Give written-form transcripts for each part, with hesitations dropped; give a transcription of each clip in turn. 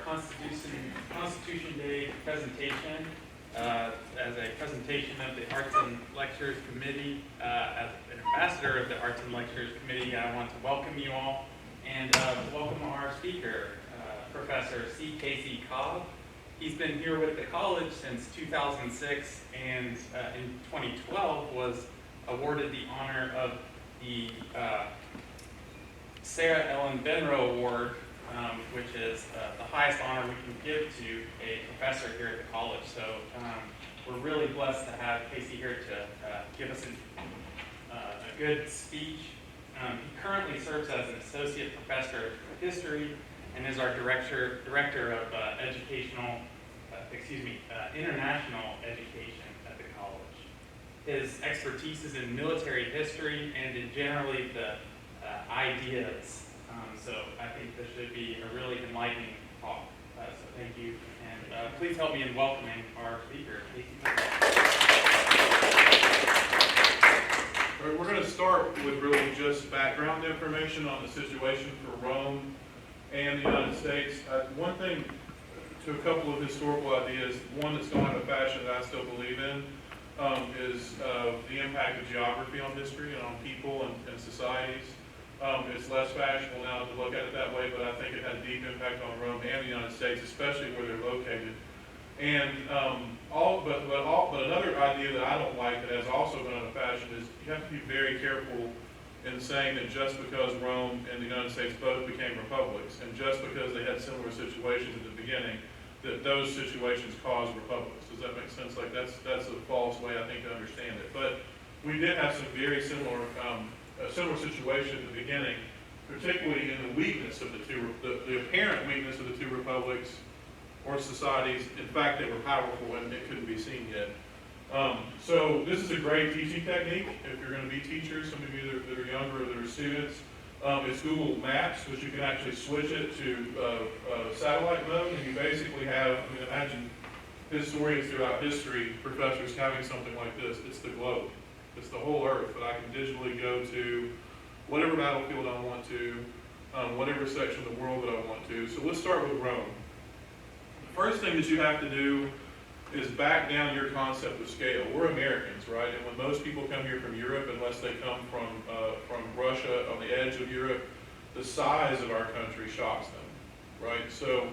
Constitution Day presentation. As a presentation of the Arts and Lectures Committee, as an ambassador of the Arts and Lectures Committee, I want to welcome you all and welcome our speaker, Professor C. Casey Cobb. He's been here with the college since 2006 and in 2012 was awarded the honor of the Sarah Ellen Benro Award, which is the highest honor we can give to a professor here at the college. So we're really blessed to have Casey here to give us a good speech. He currently serves as an associate professor of history and is our director of international education at the college. His expertise is in military history and in generally the ideas. So I think this should be a really enlightening talk. So thank you, and please help me in welcoming our speaker, Casey. All right, we're going to start with really just background information on the situation for Rome and the United States. One thing to a couple of historical ideas, one that's gone out of fashion that I still believe in, is the impact of geography on history and on people and societies. It's less fashionable now to look at it that way, but I think it had a deep impact on Rome and the United States, especially where they're located. And but another idea that I don't like that has also gone out of fashion is you have to be very careful in saying that just because Rome and the United States both became republics, and just because they had similar situations at the beginning, that those situations caused republics. Does that make sense? Like that's a false way I think to understand it. But we did have some very similar situation at the beginning, particularly in the weakness of the apparent weakness of the two republics or societies. In fact, they were powerful and it couldn't be seen yet. So this is a great teaching technique if you're going to be teachers, some of you that are younger or that are students. It's Google Maps, which you can actually switch it to satellite mode, and you basically have, imagine historians throughout history, professors having something like this. It's the globe. It's the whole earth, but I can digitally go to whatever battlefield I want to, whatever section of the world that I want to. So let's start with Rome. The first thing that you have to do is back down your concept of scale. We're Americans, right? And when most people come here from Europe, unless they come from Russia on the edge of Europe, the size of our country shocks them, right? So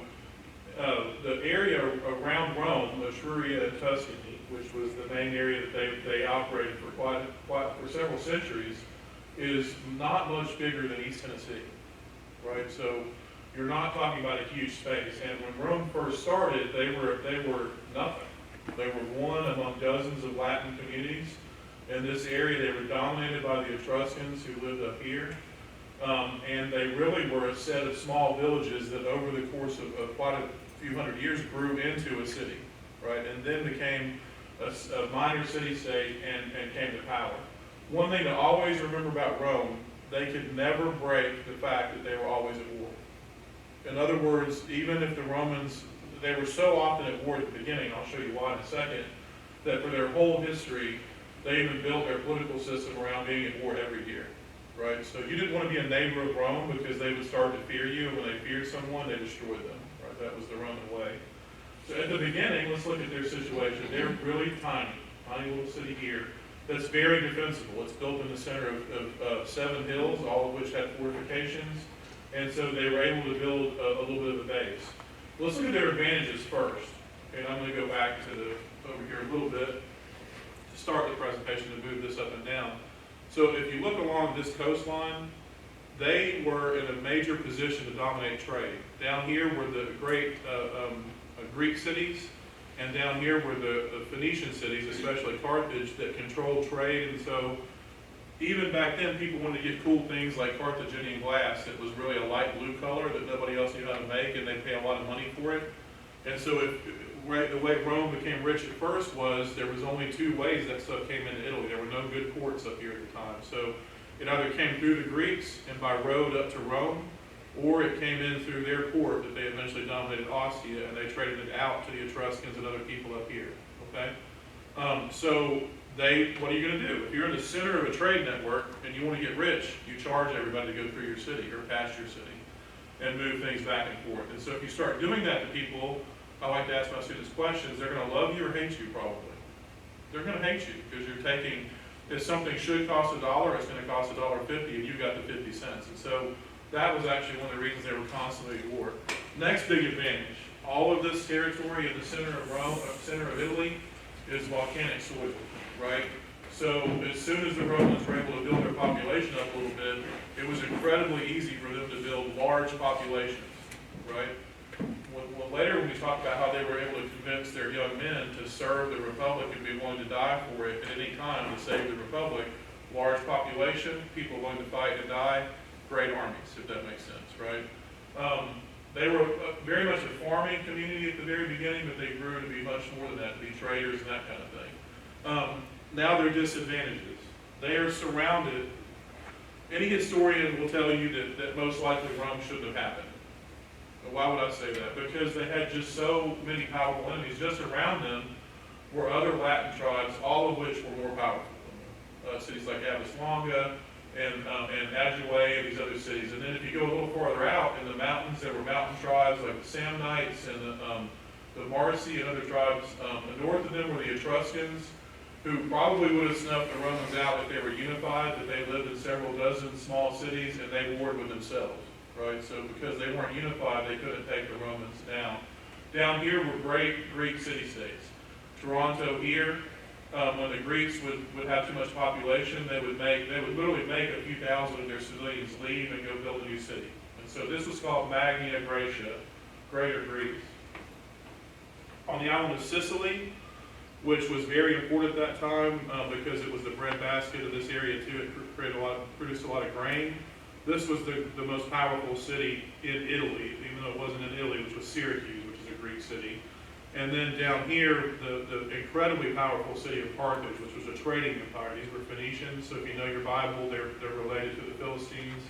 the area around Rome, Etruria and Tuscany, which was the main area that they operated for several centuries, is not much bigger than East Tennessee, right? So you're not talking about a huge space. And when Rome first started, they were nothing. They were one among dozens of Latin communities. In this area, they were dominated by the Etruscans who lived up here. And they really were a set of small villages that over the course of quite a few hundred years grew into a city, right? And then became a minor city-state and came to power. One thing to always remember about Rome, they could never break the fact that they were always at war. In other words, even if the Romans, they were so often at war at the beginning, I'll show you why in a second, that for their whole history, they even built their political system around being at war every year, right? So you didn't want to be a neighbor of Rome because they would start to fear you. When they feared someone, they destroyed them, right? That was the Roman way. So at the beginning, let's look at their situation. They're really tiny little city here that's very defensible. It's built in the center of 7 hills, all of which had fortifications. And so they were able to build a little bit of a base. Let's look at their advantages first. Okay, I'm going to go back to over here a little bit to start the presentation to move this up and down. So if you look along this coastline, they were in a major position to dominate trade. Down here were the great Greek cities, and down here were the Phoenician cities, especially Carthage, that controlled trade. And so even back then, people wanted to get cool things like Carthaginian glass that was really a light blue color that nobody else knew how to make, and they'd pay a lot of money for it. And so the way Rome became rich at first was there was only 2 ways that stuff came into Italy. There were no good ports up here at the time. So it either came through the Greeks and by road up to Rome, or it came in through their port that they eventually dominated Ostia, and they traded it out to the Etruscans and other people up here, okay? So what are you going to do? If you're in the center of a trade network and you want to get rich, you charge everybody to go through your city or past your city. and move things back and forth. And so if you start doing that to people, I like to ask my students questions, they're going to love you or hate you probably. They're going to hate you because you're taking, if something should cost $1, it's going to cost $1.50 and you got the 50 cents. And so that was actually one of the reasons they were constantly at war. Next big advantage, all of this territory in the center of Rome, center of Italy, is volcanic soil, right? So as soon as the Romans were able to build their population up a little bit, it was incredibly easy for them to build large populations, right? Later when we talk about how they were able to convince their young men to serve the Republic and be willing to die for it at any time to save the Republic, large population, people willing to fight and die, great armies, if that makes sense, right? They were very much a farming community at the very beginning, but they grew to be much more than that, to be traders and that kind of thing. Now their disadvantages. They are surrounded. Any historian will tell you that most likely Rome shouldn't have happened. But why would I say that? Because they had just so many powerful enemies. Just around them were other Latin tribes, all of which were more powerful. Cities like Abbas Longa, and Adjouay and these other cities. And then if you go a little farther out in the mountains, there were mountain tribes like the Samnites and the Marsi and other tribes. North of them were the Etruscans, who probably would have snuffed the Romans out if they were unified, but they lived in several dozen small cities and they warred with themselves, right? So because they weren't unified, they couldn't take the Romans down. Down here were great Greek city-states. Toronto here, when the Greeks would have too much population, they would literally make a few thousand of their civilians leave and go build a new city. And so this was called Magna Graecia, Greater Greece. On the island of Sicily, which was very important at that time because it was the breadbasket of this area too, it produced a lot of grain. This was the most powerful city in Italy, even though it wasn't in Italy, which was Syracuse, which is a Greek city. And then down here, the incredibly powerful city of Carthage, which was a trading empire. These were Phoenicians, so if you know your Bible, they're related to the Philistines.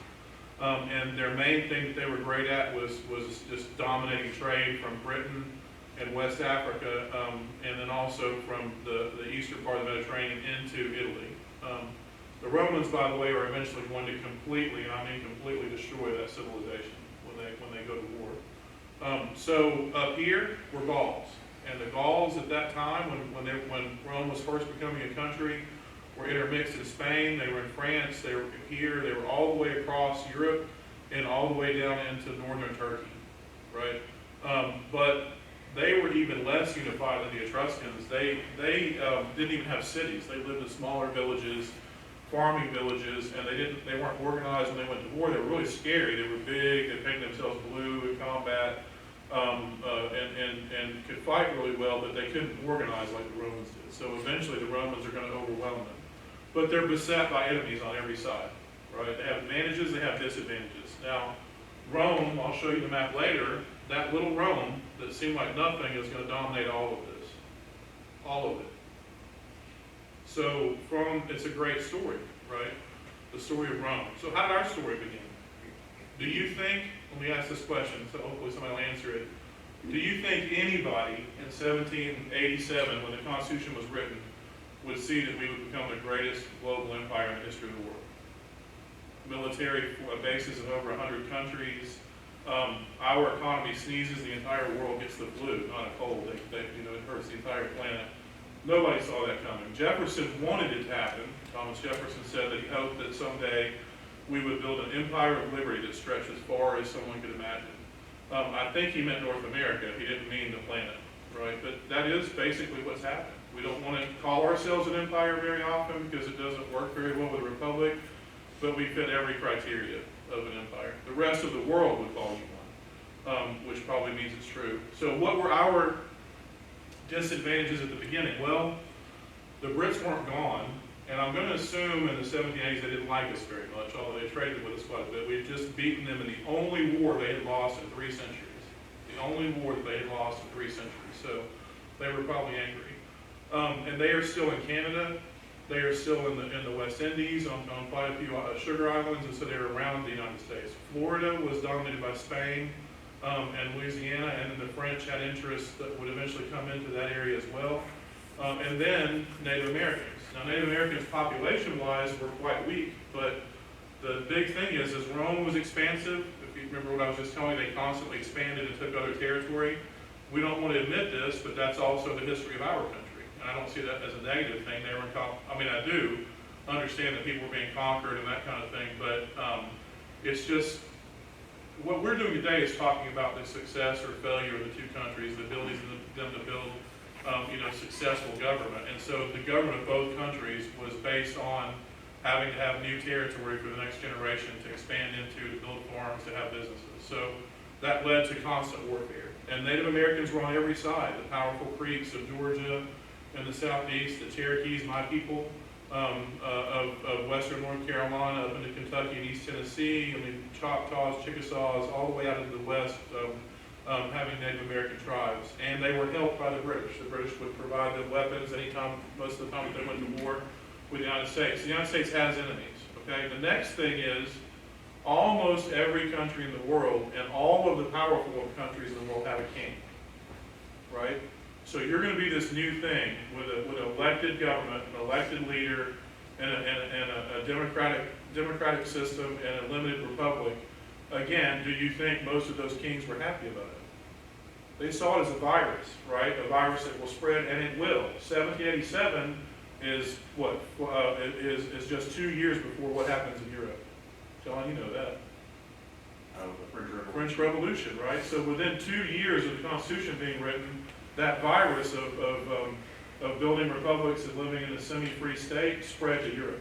And their main thing that they were great at was just dominating trade from Britain and West Africa, and then also from the eastern part of the Mediterranean into Italy. The Romans, by the way, are eventually going to completely, and I mean completely, destroy that civilization when they go to war. So up here were Gauls, and the Gauls at that time, when Rome was first becoming a country, were intermixed in Spain. They were in France. They were here. They were all the way across Europe and all the way down into northern Turkey, right? But they were even less unified than the Etruscans. They didn't even have cities. They lived in smaller villages, farming villages, and they weren't organized when they went to war. They were really scary. They were big. They painted themselves blue in combat, and could fight really well, but they couldn't organize like the Romans did. So eventually the Romans are going to overwhelm them. But they're beset by enemies on every side, right? They have advantages, they have disadvantages. Now, Rome, I'll show you the map later, that little Rome that seemed like nothing is going to dominate all of this. All of it. So it's a great story, right? The story of Rome. So how did our story begin? Do you think, let me ask this question, so hopefully somebody will answer it. Do you think anybody in 1787, when the Constitution was written, would see that we would become the greatest global empire in the history of the world? Military bases in over 100 countries. Our economy sneezes, the entire world gets the flu, not a cold. It hurts the entire planet. Nobody saw that coming. Jefferson wanted it to happen. Thomas Jefferson said that he hoped that someday we would build an empire of liberty that stretched as far as someone could imagine. I think he meant North America. He didn't mean the planet, right? But that is basically what's happened. We don't want to call ourselves an empire very often because it doesn't work very well with a republic, but we fit every criteria of an empire. The rest of the world would call you one, which probably means it's true. So what were our disadvantages at the beginning? Well, the Brits weren't gone, and I'm going to assume in the 1780s they didn't like us very much, although they traded with us quite a bit. We had just beaten them in the only war they had lost in 3 centuries. The only war that they had lost in 3 centuries. So they were probably angry. And they are still in Canada. They are still in the West Indies on quite a few sugar islands, and so they're around the United States. Florida was dominated by Spain and Louisiana, and then the French had interests that would eventually come into that area as well. And then Native Americans. Now, Native Americans, population-wise, were quite weak, but the big thing is Rome was expansive. remember what I was just telling you, they constantly expanded and took other territory. We don't want to admit this, but that's also the history of our country. And I don't see that as a negative thing. They were I mean, I do understand that people were being conquered and that kind of thing, but it's just, what we're doing today is talking about the success or failure of the two countries, the ability of them to build successful government. And so the government of both countries was based on having to have new territory for the next generation to expand into, to build farms, to have businesses. So that led to constant warfare. And Native Americans were on every side. The powerful Creeks of Georgia and the southeast, the Cherokees, my people, of western North Carolina up into Kentucky and East Tennessee, I mean, Choctaws, Chickasaws, all the way out into the west, having Native American tribes. And they were helped by the British. The British would provide them weapons anytime, most of the time they went to war with the United States. The United States has enemies, okay? The next thing is, almost every country in the world and all of the powerful countries in the world have a king, right? So you're going to be this new thing with an elected government, an elected leader, and a democratic system and a limited republic. Again, do you think most of those kings were happy about it? They saw it as a virus, right? A virus that will spread, and it will. 1787 is what? Is just 2 years before what happens in Europe. John, you know that. The French Revolution, right? So within 2 years of the Constitution being written, that virus of building republics and living in a semi-free state spread to Europe.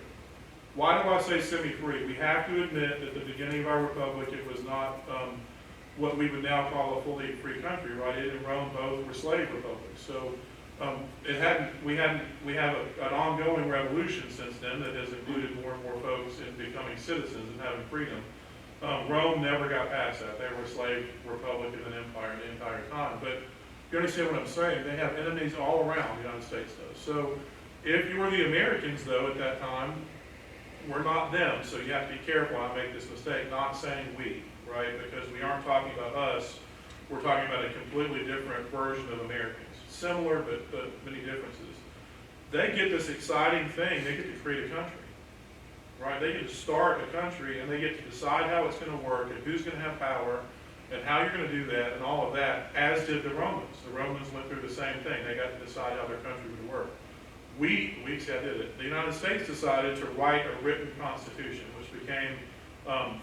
Why do I say semi-free? We have to admit that at the beginning of our republic, it was not what we would now call a fully free country, right? It and Rome both were slave republics. So we have an ongoing revolution since then that has included more and more folks in becoming citizens and having freedom. Rome never got past that. They were a slave republic and an empire the entire time. But you understand what I'm saying? They have enemies all around, the United States does. So if you were the Americans, though, at that time, we're not them. So you have to be careful. I make this mistake, not saying we, right? Because we aren't talking about us. We're talking about a completely different version of Americans. Similar, but many differences. They get this exciting thing. They get to create a country, right? They get to start a country, and they get to decide how it's going to work and who's going to have power and how you're going to do that and all of that, as did the Romans. The Romans went through the same thing. They got to decide how their country would work. We did it. The United States decided to write a written constitution, which became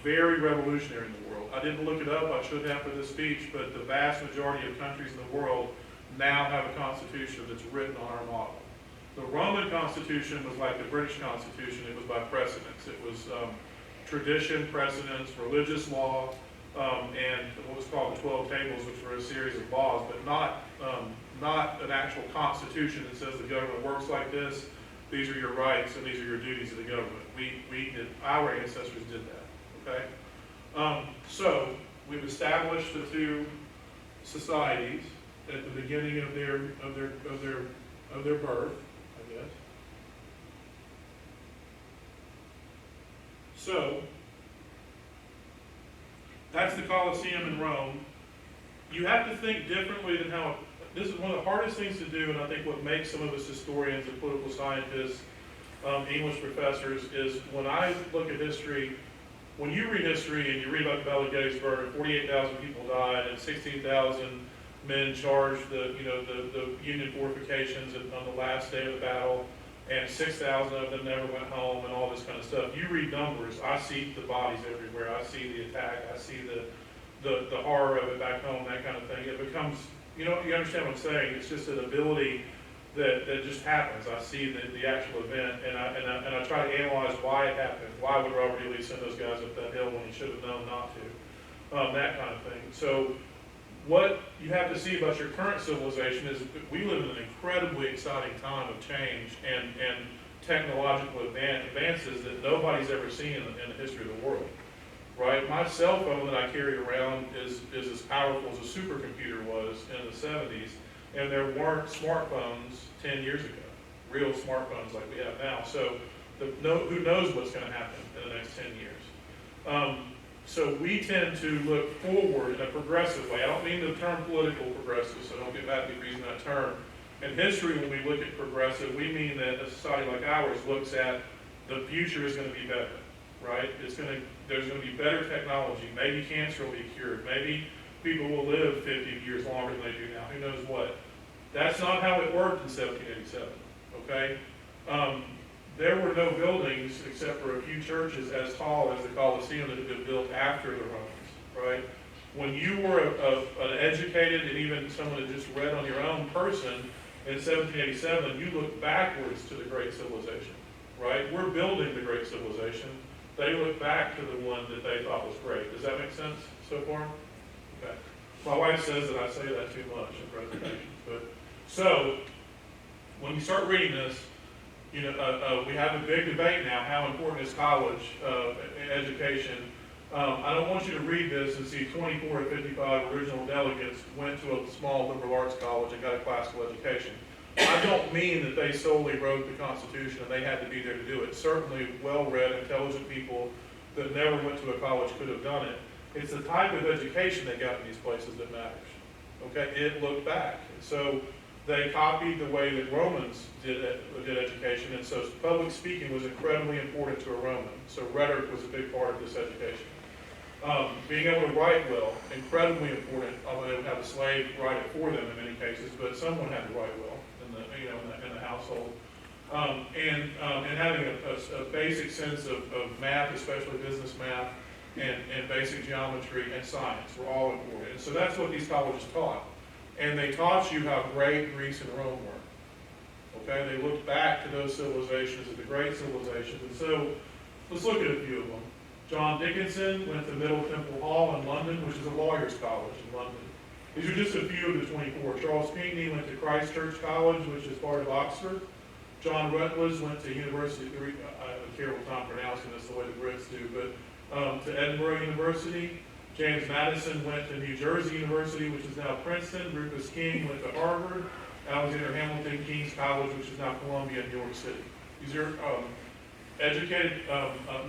very revolutionary in the world. I didn't look it up. I should have for this speech, but the vast majority of countries in the world now have a constitution that's written on our model. The Roman Constitution was like the British Constitution. It was by precedence. It was tradition, precedence, religious law, and what was called the 12 Tables, which were a series of laws, but not an actual constitution that says the government works like this. These are your rights and these are your duties of the government. Our ancestors did that. Okay. So we've established the two societies at the beginning of their birth, I guess. So that's the Colosseum in Rome. You have to think differently than how. This is one of the hardest things to do, and I think what makes some of us historians and political scientists, English professors, is when I look at history. When you read history and you read about the Battle of Gettysburg, 48,000 people died and 16,000 men charged the Union fortifications on the last day of the battle, and 6,000 of them never went home, and all this kind of stuff. You read numbers. I see the bodies everywhere. I see the attack. I see the horror of it back home, that kind of thing. It becomes, you understand what I'm saying? It's just an ability that just happens. I see the actual event, and I try to analyze why it happened. Why would Robert E. Lee send those guys up that hill when he should have known not to? That kind of thing. So what you have to see about your current civilization is we live in an incredibly exciting time of change and technological advances that nobody's ever seen in the history of the world. Right? My cell phone that I carry around is as powerful as a supercomputer was in the 70s. And there weren't smartphones 10 years ago, real smartphones like we have now. So who knows what's going to happen in the next 10 years. So we tend to look forward in a progressive way. I don't mean the term political progressive, so don't get mad at me using that term. In history, when we look at progressive, we mean that a society like ours looks at the future is going to be better, right? It's going to there's going to be better technology. Maybe cancer will be cured. Maybe people will live 50 years longer than they do now. Who knows what? That's not how it worked in 1787, okay? There were no buildings except for a few churches as tall as the Colosseum that had been built after the Romans, right? When you were an educated and even someone that just read on your own person in 1787, you look backwards to the great civilization, right? We're building the great civilization. They look back to the one that they thought was great. Does that make sense so far? Okay. My wife says that I say that too much in presentations. But so when you start reading this, we have a big debate now. How important is college education? I don't want you to read this and see 24 to 55 original delegates went to a small liberal arts college and got a classical education. I don't mean that they solely wrote the Constitution and they had to be there to do it. Certainly well-read, intelligent people that never went to a college could have done it. It's the type of education they got in these places that matters. Okay, it looked back. So they copied the way that Romans did education, and so public speaking was incredibly important to a Roman. So rhetoric was a big part of this education. Being able to write well, incredibly important, although they would have a slave write it for them in many cases, but someone had to write well in the household. And having a basic sense of math, especially business math, and basic geometry and science were all important. And so that's what these colleges taught. And they taught you how great Greece and Rome were. Okay, they looked back to those civilizations as the great civilizations. And so let's look at a few of them. John Dickinson went to Middle Temple Hall in London, which is a lawyer's college in London. These are just a few of the 24. Charles Pinckney went to Christ Church College, which is part of Oxford. John Rutledge went to University, I have a terrible time pronouncing this the way the Brits do, but to Edinburgh University. James Madison went to New Jersey University, which is now Princeton. Rufus King went to Harvard. Alexander Hamilton, King's College, which is now Columbia, New York City. These are educated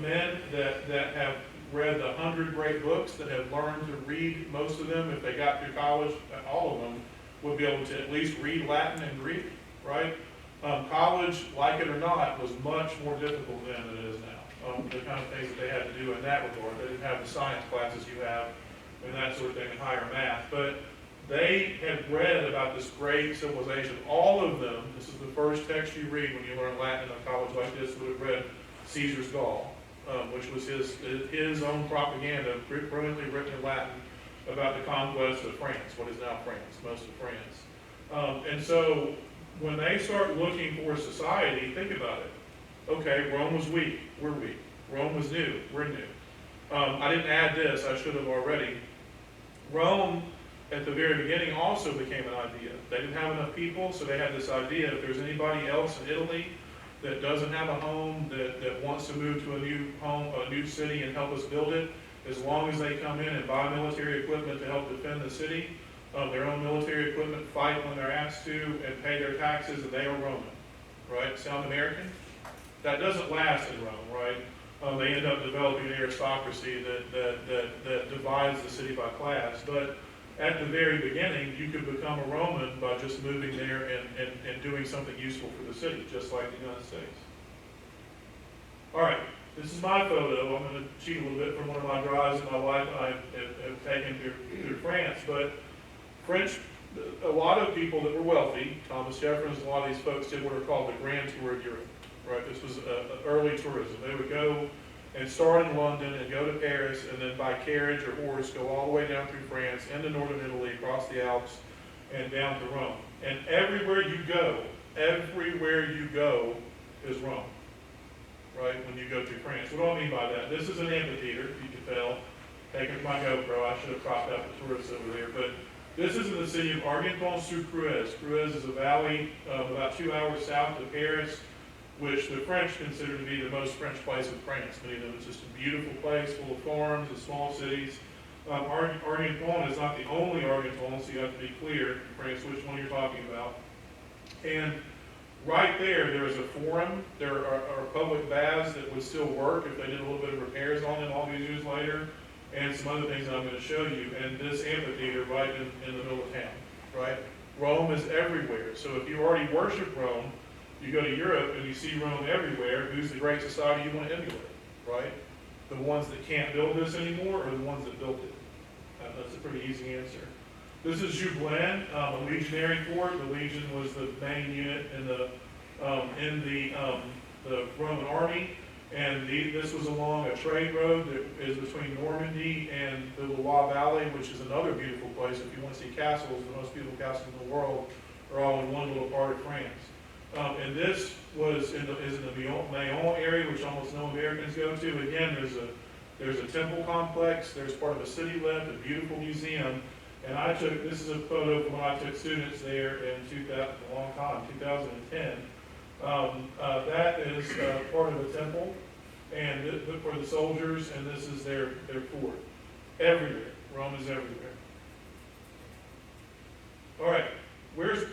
men that have read the 100 great books, that have learned to read most of them. If they got through college, all of them would be able to at least read Latin and Greek, right? College, like it or not, was much more difficult then than it is now. The kind of things that they had to do in that regard. They didn't have the science classes you have and that sort of thing, and higher math. But they had read about this great civilization. All of them, this is the first text you read when you learn Latin in a college like this, would have read Caesar's Gaul, which was his own propaganda, brilliantly written in Latin, about the conquest of France, what is now France, most of France. And so when they start looking for a society, think about it. Okay, Rome was weak, we're weak. Rome was new, we're new. I didn't add this, I should have already. Rome, at the very beginning, also became an idea. They didn't have enough people, so they had this idea, if there's anybody else in Italy that doesn't have a home, that wants to move to a new home, a new city and help us build it, as long as they come in and buy military equipment to help defend the city, their own military equipment, fight when they're asked to, and pay their taxes, and they are Roman. Right? Sound American? That doesn't last in Rome, right? They end up developing an aristocracy that divides the city by class. But at the very beginning, you could become a Roman by just moving there and doing something useful for the city, just like the United States. All right, this is my photo. I'm going to cheat a little bit from one of my drives that my wife and I have taken through France. But French, a lot of people that were wealthy, Thomas Jefferson, a lot of these folks did what are called the Grand Tour of Europe. Right, this was early tourism. They would go and start in London and go to Paris, and then by carriage or horse go all the way down through France, into northern Italy, across the Alps, and down to Rome. And everywhere you go is Rome. Right, when you go through France. What do I mean by that? This is an amphitheater, if you can tell. Taking my GoPro, I should have propped up the tourists over there, but this is in the city of Argenton-sur-Creuse. Creuse is a valley about 2 hours south of Paris, which the French consider to be the most French place in France. Many of them, it's just a beautiful place full of farms and small cities. Argenton is not the only Argenton, so you have to be clear, France, which one you're talking about. And right there is a forum. There are public baths that would still work if they did a little bit of repairs on them all these years later, and some other things that I'm going to show you. And this amphitheater right in the middle of town, right? Rome is everywhere. So if you already worship Rome, you go to Europe and you see Rome everywhere. Who's the great society you want to emulate, right? the ones that can't build this anymore or the ones that built it? That's a pretty easy answer. This is Jublin, a legionary fort. The legion was the main unit in the Roman army, and this was along a trade road that is between Normandy and the Loire Valley, which is another beautiful place. If you want to see castles, the most beautiful castles in the world are all in one little part of France. And this was in the Mayon area, which almost no Americans go to. Again, there's a temple complex. There's part of a city left, a beautiful museum. And this is a photo from when I took students there in 2010. That is part of the temple, and for the soldiers, and this is their fort. Everywhere, Rome is everywhere. All right,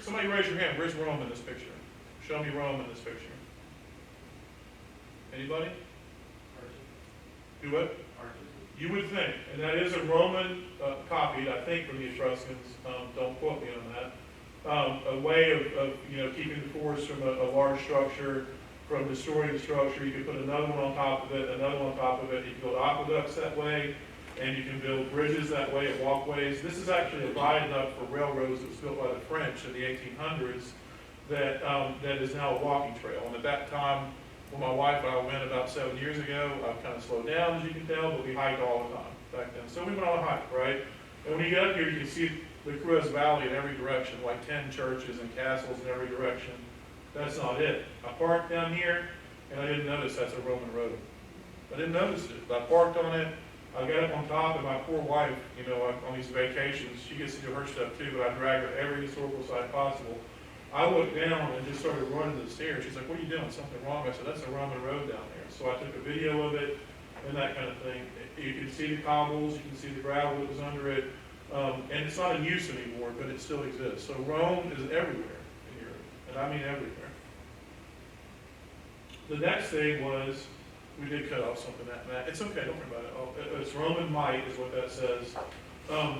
somebody raise your hand? Where's Rome in this picture? Show me Rome in this picture. Anybody? Do what? You would think, and that is a Roman copied, I think, from the Etruscans. Don't quote me on that. A way of keeping the force from a large structure, from destroying the structure. You can put another one on top of it, another one on top of it. You can build aqueducts that way, and you can build bridges that way, walkways. This is actually a viaduct for railroads that was built by the French in the 1800s that is now a walking trail. And at that time, when my wife and I went about 7 years ago, I've kind of slowed down, as you can tell, but we hiked all the time back then. So we went on a hike, right? And when you get up here, you can see the Creuse Valley in every direction, like 10 churches and castles in every direction. That's not it. I parked down here, and I didn't notice that's a Roman road. I didn't notice it. I parked on it. I got up on top, and my poor wife, on these vacations, she gets to do her stuff too, but I drag her every historical site possible. I looked down and just started running to the stairs. She's like, "What are you doing? Something wrong?" I said, "That's a Roman road down there." So I took a video of it and that kind of thing. You can see the cobbles, you can see the gravel that was under it, and it's not in use anymore, but it still exists. So Rome is everywhere in Europe, and I mean everywhere. The next thing was, we did cut off something that. It's okay, don't worry about it. It's Roman might is what that says.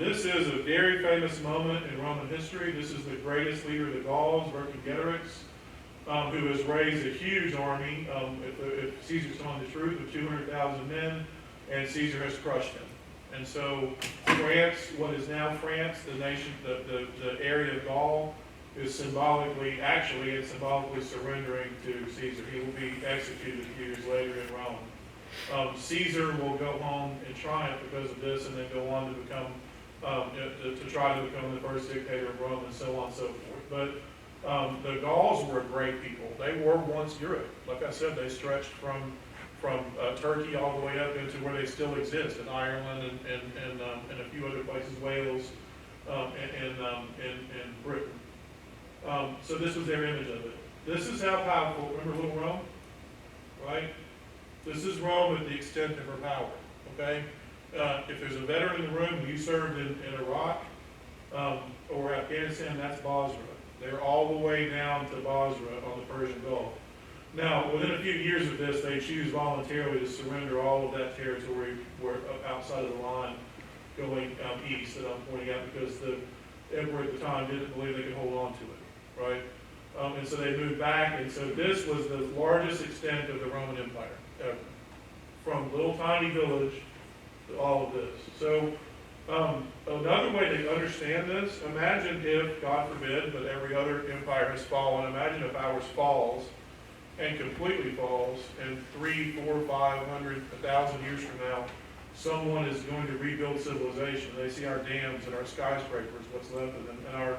This is a very famous moment in Roman history. This is the greatest leader of the Gauls, Vercingetorix, who has raised a huge army, if Caesar's telling the truth, of 200,000 men, and Caesar has crushed him. And so France, what is now France, the nation, the area of Gaul, is symbolically surrendering to Caesar. He will be executed a few years later in Rome. Caesar will go home in triumph because of this, and then go on to become, to try to become the first dictator of Rome, and so on and so forth. But the Gauls were a great people. They were once Europe. Like I said, they stretched from Turkey all the way up into where they still exist, in Ireland and a few other places, Wales, and Britain. So this was their image of it. This is how powerful. Remember little Rome, right? This is Rome at the extent of her power, okay? If there's a veteran in the room, you served in Iraq or Afghanistan, that's Basra. They're all the way down to Basra on the Persian Gulf. Now, within a few years of this, they choose voluntarily to surrender all of that territory outside of the line going east that I'm pointing out, because the emperor at the time didn't believe they could hold on to it, right? And so they moved back, and so this was the largest extent of the Roman Empire ever, from little tiny village to all of this. So another way to understand this, imagine if, God forbid, but every other empire has fallen, imagine if ours falls and completely falls, and 300, 400, 500, 1,000 years from now, someone is going to rebuild civilization. They see our dams and our skyscrapers, what's left of them, and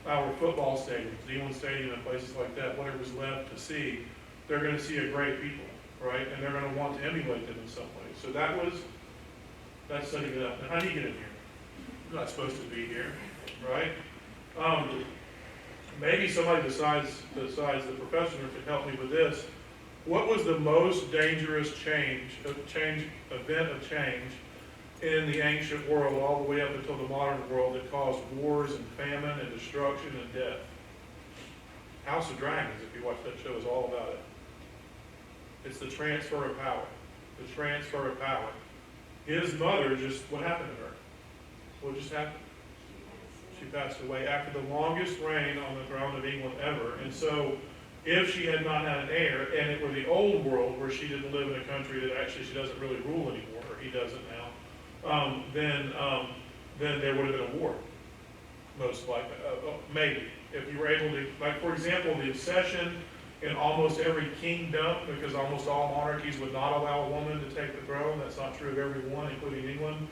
our football stadiums, Neyland Stadium and places like that, whatever's left to see, they're going to see a great people, right? And they're going to want to emulate them in some way. So that's setting it up. Now, how do you get in here? You're not supposed to be here, right? Maybe somebody besides the professor could help me with this. What was the most dangerous event of change in the ancient world all the way up until the modern world that caused wars and famine and destruction and death? House of Dragons, if you watch that show, is all about it. It's the transfer of power. The transfer of power. His mother what happened to her? What just happened? She passed away after the longest reign on the throne of England ever. And so if she had not had an heir, and it were the old world where she didn't live in a country that actually she doesn't really rule anymore, or he doesn't now, then there would have been a war, most likely, maybe. If you were able to, like for example, the obsession in almost every kingdom, because almost all monarchies would not allow a woman to take the throne, that's not true of every one, including England,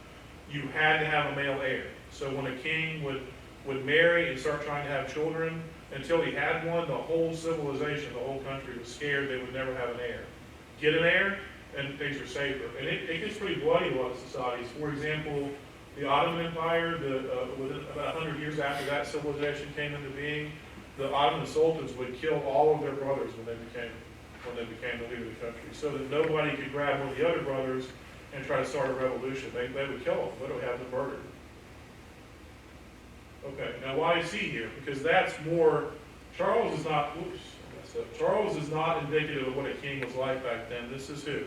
you had to have a male heir. So when a king would marry and start trying to have children, until he had one, the whole civilization, the whole country was scared they would never have an heir. Get an heir, and things are safer. And it gets pretty bloody in a lot of societies. For example, the Ottoman Empire, within about 100 years after that civilization came into being, the Ottoman sultans would kill all of their brothers when they became the leader of the country, so that nobody could grab one of the other brothers and try to start a revolution. They would kill them, literally have them murdered. Okay, now why is he here? Because that's more, Charles is not, oops, I messed up. Charles is not indicative of what a king was like back then. This is who?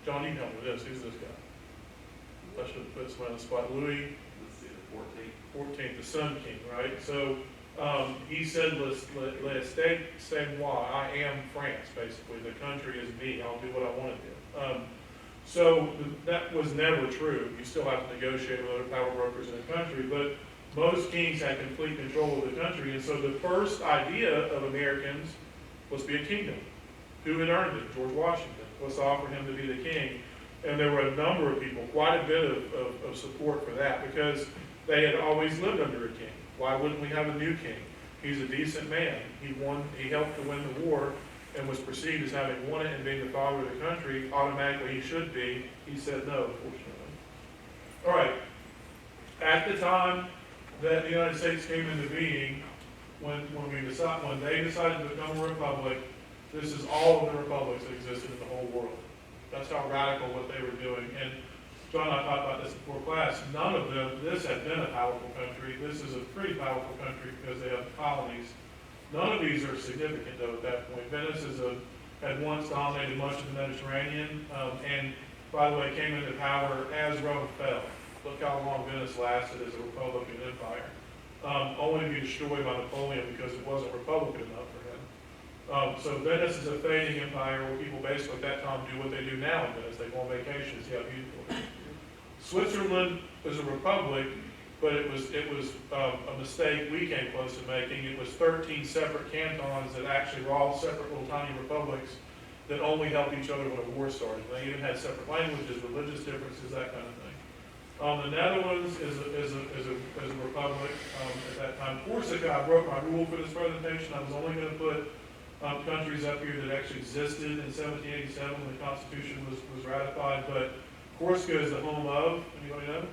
John, you help me with this. Who's this guy? I should have put somebody on the spot. Louis? Let's see, the 14th. 14th, the Sun King, right? So he said, "Le estate, c'est moi." I am France, basically. The country is me. I'll do what I want to do. So that was never true. You still have to negotiate with other power brokers in the country, but most kings had complete control of the country. And so the first idea of Americans was to be a kingdom. Who had earned it? George Washington. Let's offer him to be the king. And there were a number of people, quite a bit of support for that, because they had always lived under a king. Why wouldn't we have a new king? He's a decent man. He helped to win the war and was perceived as having won it and being the father of the country. Automatically he should be. He said no, unfortunately. All right. At the time that the United States came into being, when they decided to become a republic, this is all of the republics that existed in the whole world. That's how radical what they were doing. And John and I talked about this before class. None of them, this had been a powerful country. This is a pretty powerful country because they have colonies. None of these are significant, though, at that point. Venice had once dominated much of the Mediterranean, and, by the way, came into power as Rome fell. Look how long Venice lasted as a republican empire, only to be destroyed by Napoleon because it wasn't republican enough for him. So Venice is a fading empire where people basically at that time do what they do now in Venice. They go on vacation, see how beautiful it is. Switzerland was a republic, but it was a mistake we came close to making. It was 13 separate cantons that actually were all separate little tiny republics that only helped each other when a war started. They even had separate languages, religious differences, that kind of thing. The Netherlands is a republic at that time. Corsica, I broke my rule for this presentation. I was only going to put countries up here that actually existed in 1787 when the Constitution was ratified, but Corsica is the home of, anybody know?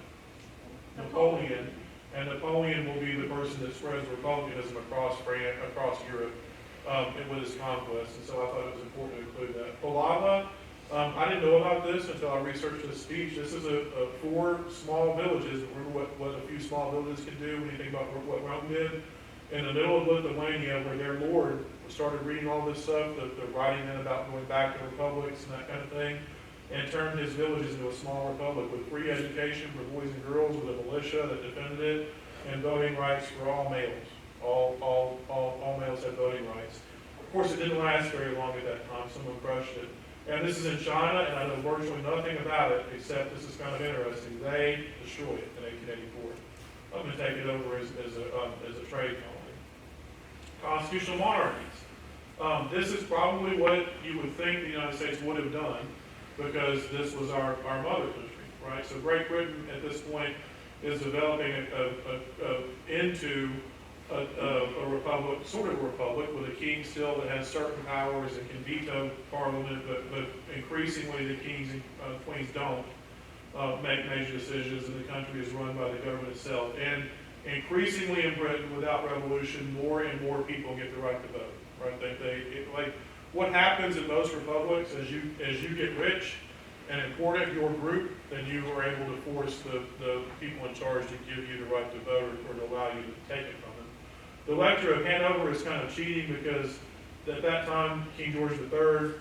Napoleon. And Napoleon will be the person that spreads republicanism across Europe with his conquest, and so I thought it was important to include that. Palava, I didn't know about this until I researched this speech. This is 4 small villages. Remember what a few small villages can do when you think about what Rome did? In the middle of Lithuania, where their lord started reading all this stuff, the writing in about going back to republics and that kind of thing, and turned his villages into a small republic with free education for boys and girls, with a militia that defended it, and voting rights for all males. All males had voting rights. Of course, it didn't last very long at that time. Someone crushed it. And this is in China, and I know virtually nothing about it, except this is kind of interesting. They destroyed it in 1884. I'm going to take it over as a trade colony. Constitutional monarchies. This is probably what you would think the United States would have done, because this was our mother country, right? So Great Britain at this point is developing into a republic, sort of a republic, with a king still that has certain powers and can veto parliament, but increasingly the kings and queens don't make major decisions, and the country is run by the government itself. And increasingly in Britain, without revolution, more and more people get the right to vote, right? Like what happens in most republics, as you get rich and important your group, then you are able to force the people in charge to give you the right to vote or to allow you to take it from them. The Elector of Hanover is kind of cheating because at that time, King George III,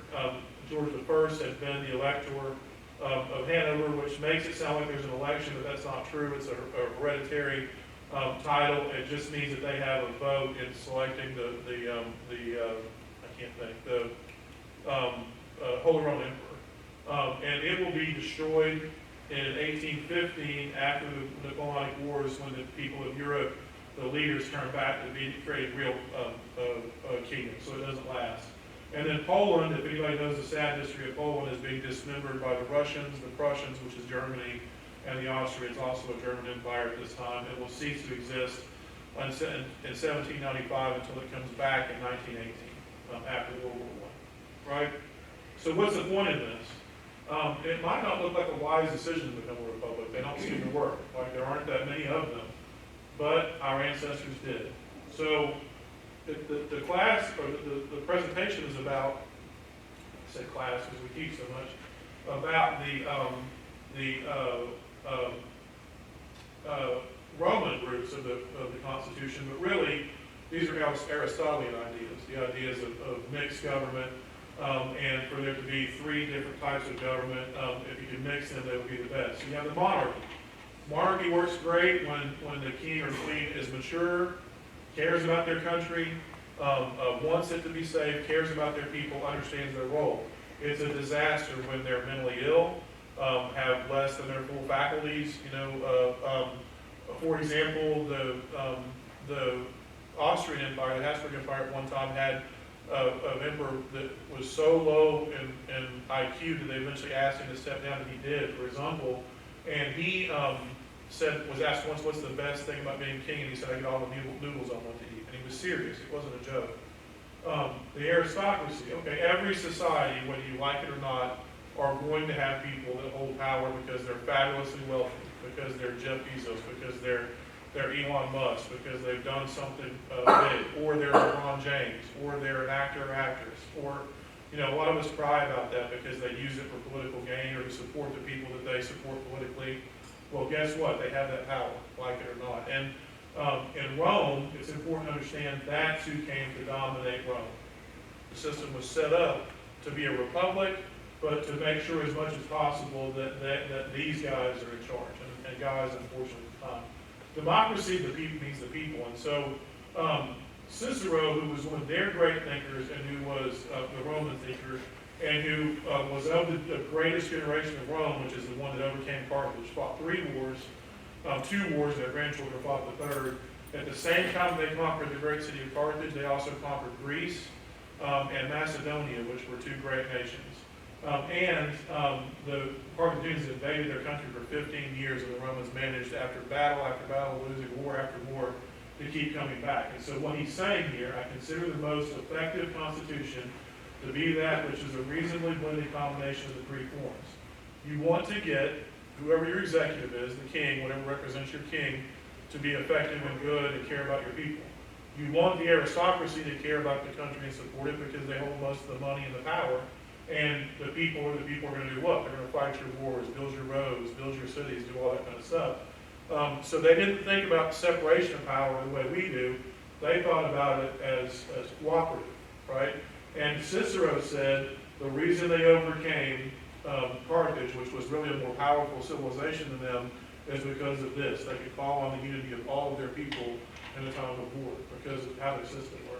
George I had been the Elector of Hanover, which makes it sound like there's an election, but that's not true. It's a hereditary title. It just means that they have a vote in selecting I can't think, the Holy Roman Emperor. And it will be destroyed in 1815 after the Napoleonic Wars, when the people of Europe, the leaders, turned back to create real kingdom, so it doesn't last. And then Poland, if anybody knows the sad history of Poland, is being dismembered by the Russians, the Prussians, which is Germany, and the Austrians, also a German empire at this time. It will cease to exist in 1795 until it comes back in 1918, after World War I. Right? So what's the point of this? It might not look like a wise decision to become a republic. They don't seem to work. Like, there aren't that many of them. But our ancestors did. So the class, or the presentation is about, I say class because we teach so much, about the Roman roots of the Constitution, but really these are Aristotelian ideas, the ideas of mixed government, and for there to be 3 different types of government. If you can mix them, they would be the best. So you have the monarchy. Monarchy works great when the king or queen is mature, cares about their country, wants it to be safe, cares about their people, understands their role. It's a disaster when they're mentally ill, have less than their full faculties. For example, the Austrian Empire, the Habsburg Empire, at one time had an emperor that was so low in IQ that they eventually asked him to step down, and he did for his uncle. And he was asked once, "What's the best thing about being king?" And he said, "I get all the noodles I want to eat." And he was serious; it wasn't a joke. The aristocracy. Okay, every society, whether you like it or not, are going to have people that hold power because they're fabulously wealthy, because they're Jeff Bezos, because they're Elon Musk, because they've done something big, or they're LeBron James, or they're an actor or actress, or, a lot of us cry about that because they use it for political gain or to support the people that they support politically. Well, guess what? They have that power, like it or not. And in Rome, it's important to understand that's who came to dominate Rome. The system was set up to be a republic, but to make sure as much as possible that these guys are in charge, and guys, unfortunately, at the time. Democracy, the people, means the people. And so Cicero, who was one of their great thinkers and who was the Roman thinker, and who was of the greatest generation of Rome, which is the one that overcame Carthage, fought 3 wars, 2 wars, their grandchildren fought the 3rd. At the same time they conquered the great city of Carthage, they also conquered Greece and Macedonia, which were 2 great nations. The Carthaginians invaded their country for 15 years, and the Romans managed, after battle, losing war after war, to keep coming back. And so what he's saying here, I consider the most effective constitution to be that which is a reasonably blended combination of the 3 forms. You want to get whoever your executive is, the king, whatever represents your king, to be effective and good and care about your people. You want the aristocracy to care about the country and support it because they hold most of the money and the power. And the people are going to do what? They're going to fight your wars, build your roads, build your cities, do all that kind of stuff. So they didn't think about separation of power the way we do. They thought about it as cooperative, right? And Cicero said the reason they overcame Carthage, which was really a more powerful civilization than them, is because of this. They could call on the unity of all of their people in a time of war because of how their system worked.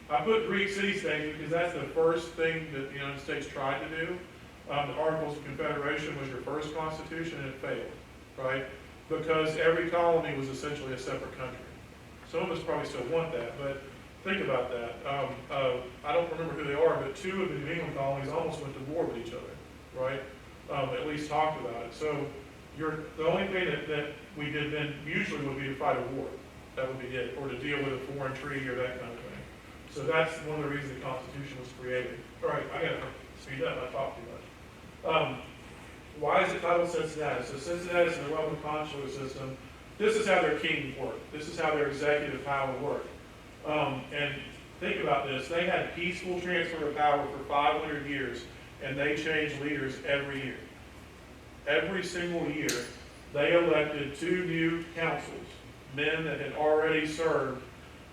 I put Greek city-states because that's the first thing that the United States tried to do. The Articles of Confederation was your first constitution, and it failed, right? Because every colony was essentially a separate country. Some of us probably still want that, but think about that. I don't remember who they are, but 2 of the New England colonies almost went to war with each other, right? At least talked about it. So the only thing that we did then usually would be to fight a war. That would be it, or to deal with a foreign treaty or that kind of thing. So that's one of the reasons the Constitution was created. All right, I gotta speed up, I talk too much. Why is it titled Cincinnatus? So Cincinnatus is the Roman consular system. This is how their kings work. This is how their executive power worked. And think about this. They had peaceful transfer of power for 500 years, and they changed leaders every year. Every single year, they elected 2 new councils, men that had already served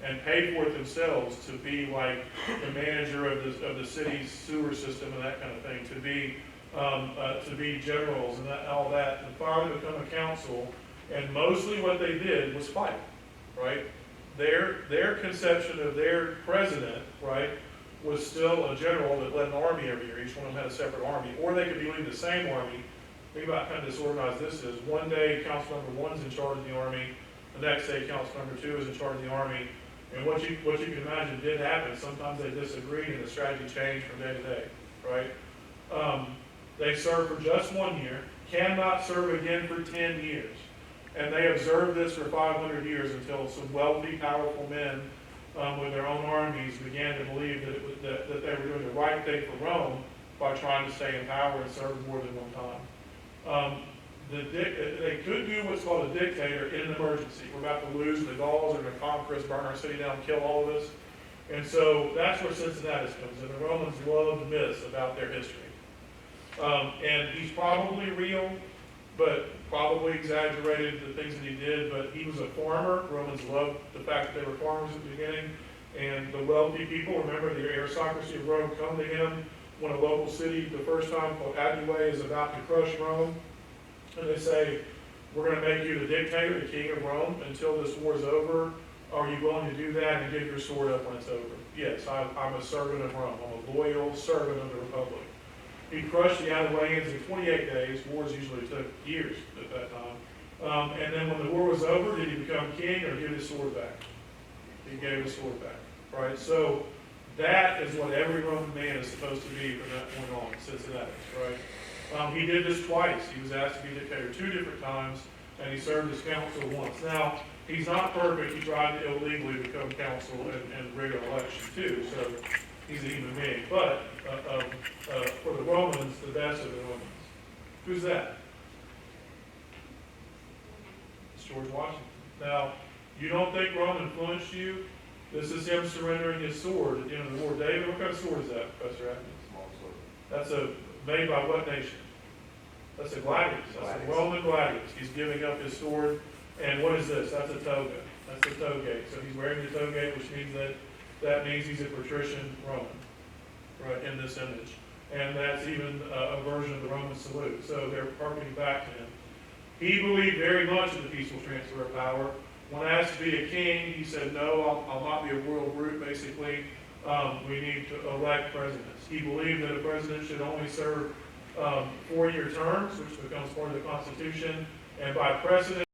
and paid for it themselves to be like the manager of the city's sewer system and that kind of thing, to be generals and all that, and finally become a council. And mostly what they did was fight, right? Their conception of their president, right, was still a general that led an army every year. Each one of them had a separate army, or they could be leading the same army. Think about how kind of disorganized this is. One day, council member one's in charge of the army. The next day, council member two is in charge of the army. And what you can imagine did happen. Sometimes they disagreed, and the strategy changed from day to day, right? They serve for just 1 year, cannot serve again for 10 years. And they observed this for 500 years until some wealthy, powerful men with their own armies began to believe that they were doing the right thing for Rome by trying to stay in power and serve more than one time. They could do what's called a dictator in an emergency. We're about to lose, and the Gauls are going to conquer us, burn our city down, kill all of us. And so that's where Cincinnatus comes in. The Romans loved myths about their history. And he's probably real, but probably exaggerated the things that he did, but he was a farmer. Romans loved the fact that they were farmers at the beginning. And the wealthy people, remember the aristocracy of Rome, come to him when a local city, the first time called Adua, is about to crush Rome. And they say, we're going to make you the dictator, the king of Rome, until this war is over. Are you willing to do that and give your sword up when it's over? Yes, I'm a servant of Rome. I'm a loyal servant of the Republic. He crushed the Aduans in 28 days. Wars usually took years at that time. And then when the war was over, did he become king or give his sword back? He gave his sword back, right? So that is what every Roman man is supposed to be from that point on, Cincinnatus, right? He did this twice. He was asked to be dictator 2 different times, and he served as consul once. Now, he's not perfect. He tried to illegally become consul and rig an election too, so he's a human being. But for the Romans, the best of the Romans. Who's that? It's George Washington. Now, you don't think Rome influenced you? This is him surrendering his sword at the end of the war. David, what kind of sword is that, Professor Atkins? Small sword. That's made by what nation? That's a gladius. That's a Roman gladius. He's giving up his sword. And what is this? That's a toga. That's the togate. So he's wearing the togate, which means that means he's a patrician Roman, right, in this image. And that's even a version of the Roman salute. So they're harkening back to him. He believed very much in the peaceful transfer of power. When asked to be a king, he said, no, I'll not be a royal brute, basically. We need to elect presidents. He believed that a president should only serve 4-year terms, which becomes part of the Constitution. And by precedent,